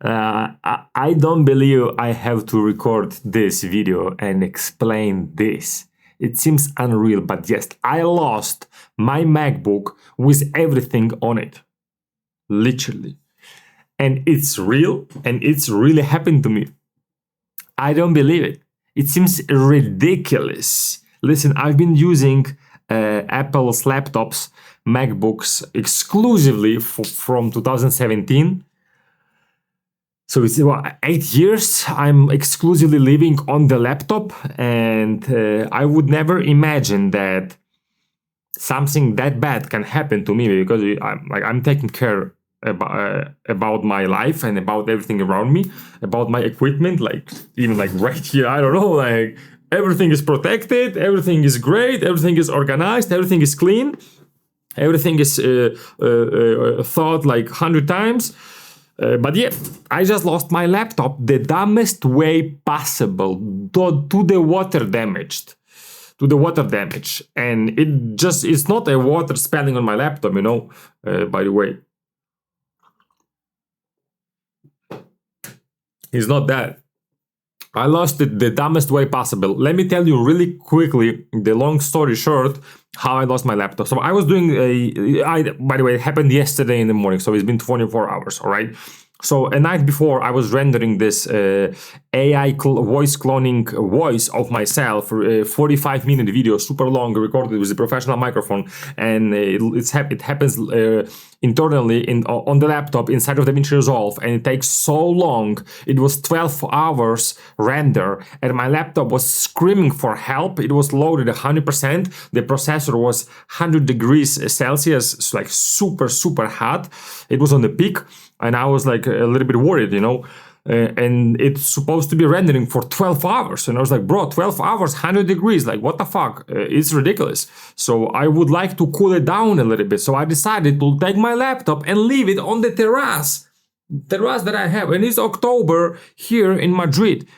I don't believe I have to record this video and explain this. It seems unreal, but yes, I lost my MacBook with everything on it. Literally. And it's real, and it's really happened to me. I don't believe it. It seems ridiculous. Listen, I've been using Apple's laptops, MacBooks exclusively from 2017. So it's 8 years I'm exclusively living on the laptop, and I would never imagine that something that bad can happen to me, because I'm taking care about my life and about everything around me, about my equipment, like even like right here, I don't know, like everything is protected, everything is great, everything is organized, everything is clean, everything is thought like 100 times. But yeah, I just lost my laptop the dumbest way possible, to the water damage. And it's not a water spilling on my laptop, by the way. It's not that. I lost it the dumbest way possible. Let me tell you really quickly, the long story short, how I lost my laptop. So I was doing by the way, it happened yesterday in the morning, so it's been 24 hours, all right? So a night before, I was rendering this AI voice cloning voice of myself, 45-minute video, super long, recorded with a professional microphone, and it happens internally on the laptop inside of DaVinci Resolve, and it takes so long. It was 12 hours render, and my laptop was screaming for help. It was loaded 100%. The processor was 100 degrees Celsius, like super, super hot. It was on the peak, and I was like a little bit worried, and it's supposed to be rendering for 12 hours. And I was like, bro, 12 hours, 100 degrees, like what the fuck? It's ridiculous. So I would like to cool it down a little bit. So I decided to take my laptop and leave it on the terrace that I have. And it's October here in Madrid,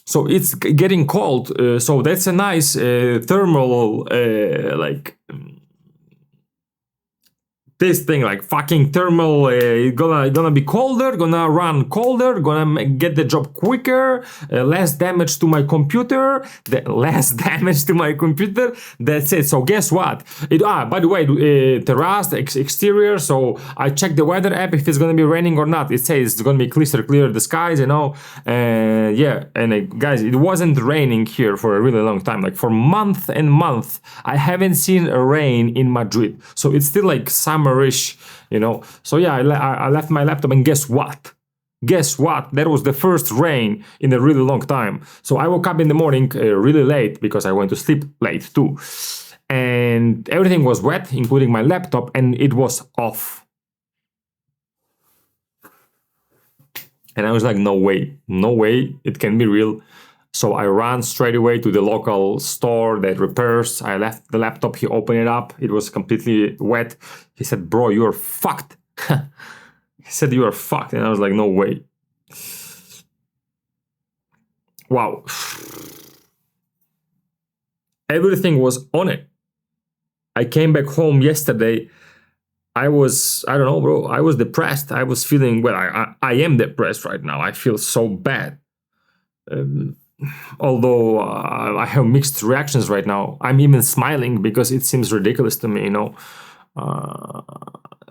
So it's getting cold. So that's a nice thermal, this thing, like fucking thermal, gonna be colder, gonna run colder, gonna get the job quicker, less damage to my computer, that's it. So guess what? By the way, terrace, exterior, so I checked the weather app if it's gonna be raining or not. It says it's gonna be crystal clear, the skies, yeah, and guys, it wasn't raining here for a really long time, like for month and month. I haven't seen a rain in Madrid, so it's still like summer. So yeah, I left my laptop, and guess what? That was the first rain in a really long time. So I woke up in the morning really late, because I went to sleep late too, and everything was wet, including my laptop, and it was off. And I was like, no way, it can be real. So I ran straight away to the local store that repairs. I left the laptop, he opened it up, it was completely wet. He said, bro, you're fucked. He said, you are fucked. And I was like, no way. Wow. Everything was on it. I came back home yesterday. I don't know, bro, I was depressed. I was feeling, I am depressed right now. I feel so bad. Although I have mixed reactions right now. I'm even smiling because it seems ridiculous to me,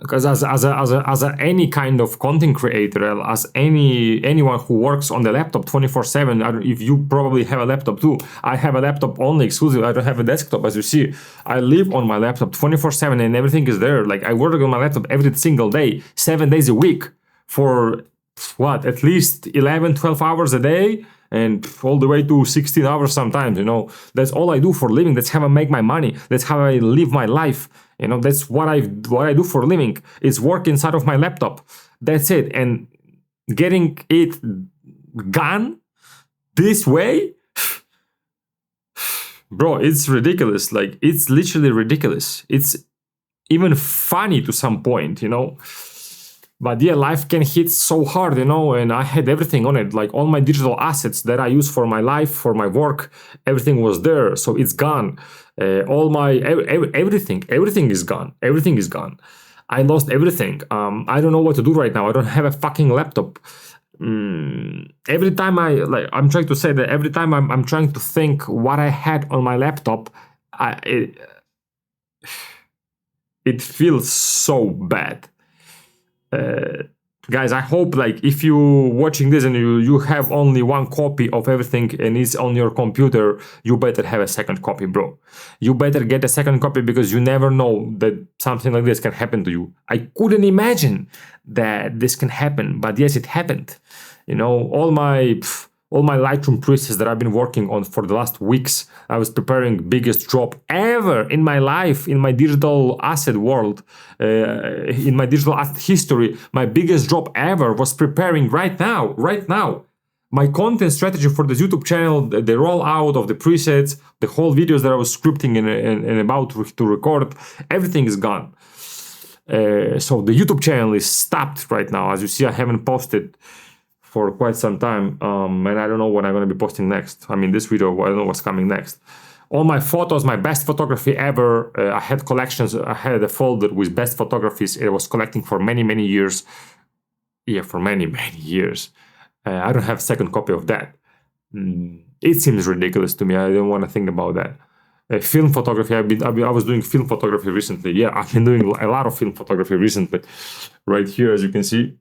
because as any kind of content creator, as anyone who works on the laptop 24/7, if you probably have a laptop too, I have a laptop only exclusive. I don't have a desktop, as you see. I live on my laptop 24/7, and everything is there. Like I work on my laptop every single day, 7 days a week, for at least 11-12 hours a day, and all the way to 16 hours sometimes. That's all I do for a living. That's how I make my money. That's how I live my life. That's what I do for a living. It's work inside of my laptop. That's it. And getting it gone this way, bro, it's ridiculous. Like, it's literally ridiculous. It's even funny to some point, But yeah, life can hit so hard, and I had everything on it, like all my digital assets that I use for my life, for my work, everything was there, so it's gone. Everything is gone. Everything is gone. I lost everything. I don't know what to do right now. I don't have a fucking laptop. Every time I'm trying to say that every time I'm trying to think what I had on my laptop, it feels so bad. Guys, I hope like if you watching this and you have only one copy of everything and it's on your computer, you better have a second copy, bro. You better get a second copy because you never know that something like this can happen to you. I couldn't imagine that this can happen, but yes, it happened. You know, all my Lightroom presets that I've been working on for the last weeks, I was preparing biggest drop ever in my life, in my digital asset world, in my digital asset history. My biggest drop ever was preparing right now. My content strategy for this YouTube channel, the rollout of the presets, the whole videos that I was scripting and about to record, everything is gone. So the YouTube channel is stopped right now. As you see, I haven't posted for quite some time, and I don't know what I'm going to be posting next. I mean, this video, I don't know what's coming next. All my photos, my best photography ever, I had collections, I had a folder with best photographies. It was collecting for many years. Yeah, for many years. I don't have a second copy of that. It seems ridiculous to me. I don't want to think about that. Film photography, I was doing film photography recently. Yeah, I've been doing a lot of film photography recently. Right here, as you can see.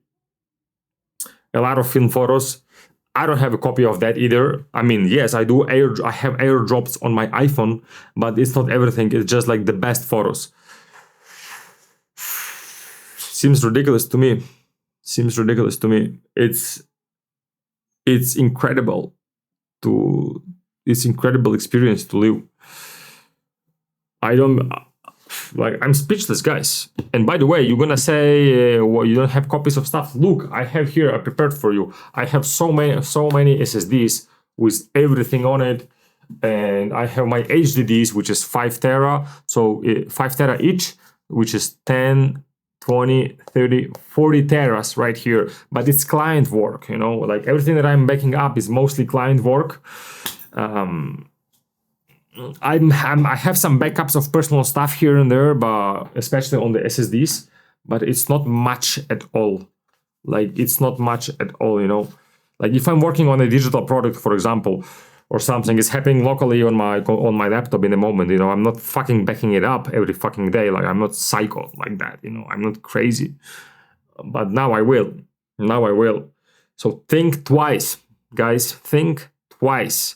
A lot of film photos. I don't have a copy of that either. I mean, yes, I do. I have airdrops on my iPhone, but it's not everything. It's just like the best photos. Seems ridiculous to me. It's incredible it's incredible experience to live. I'm speechless, guys. And by the way, you're gonna say, well, you don't have copies of stuff. Look, I have here, I prepared for you. I have so many SSDs with everything on it. And I have my HDDs, which is 5 tera. So 5 tera each, which is 10, 20, 30, 40 teras right here. But it's client work, you know, like everything that I'm backing up is mostly client work. I have some backups of personal stuff here and there, but especially on the SSDs, but it's not much at all. Like, it's not much at all, you know. Like, if I'm working on a digital product, for example, or something is happening locally on my laptop in a moment, you know, I'm not fucking backing it up every fucking day. Like, I'm not psycho like that, you know. I'm not crazy. But now I will. So think twice, guys. Think twice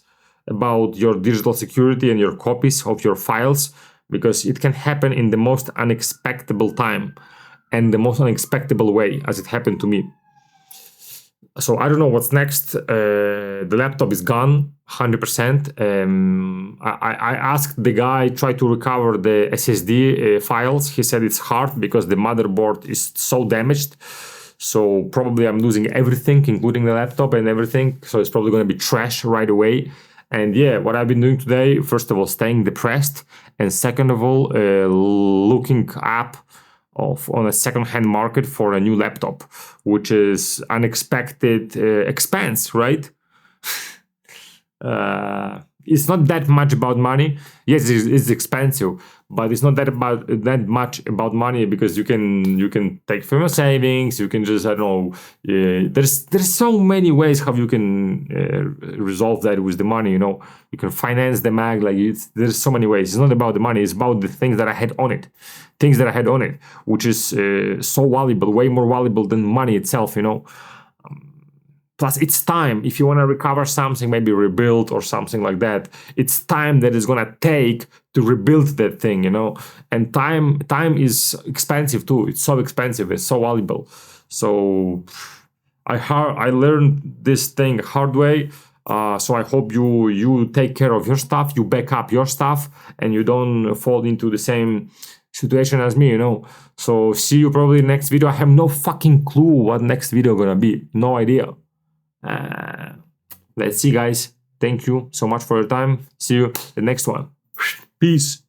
about your digital security and your copies of your files, because it can happen in the most unexpected time and the most unexpected way, as it happened to me. So I don't know what's next. The laptop is gone 100%. I asked the guy, try to recover the SSD files. He said it's hard because the motherboard is so damaged. So probably I'm losing everything, including the laptop and everything. So it's probably going to be trash right away. And yeah, what I've been doing today, first of all, staying depressed, and second of all, looking up on a second-hand market for a new laptop, which is unexpected expense, right? It's not that much about money. Yes, it's expensive, but it's not that much about money, because you can take from your savings. You can just, I don't know. There's so many ways how you can resolve that with the money. You know, you can finance the Mac. Like, there's so many ways. It's not about the money. It's about the things that I had on it. Which is so valuable, way more valuable than money itself. You know. Plus, it's time. If you want to recover something, maybe rebuild or something like that, it's time that it's gonna take to rebuild that thing, you know. And time is expensive too. It's so expensive. It's so valuable. So I learned this thing hard way. So I hope you take care of your stuff. You back up your stuff, and you don't fall into the same situation as me, you know. So see you probably next video. I have no fucking clue what next video gonna be. No idea. Let's see, guys. Thank you so much for your time. See you the next one. Peace.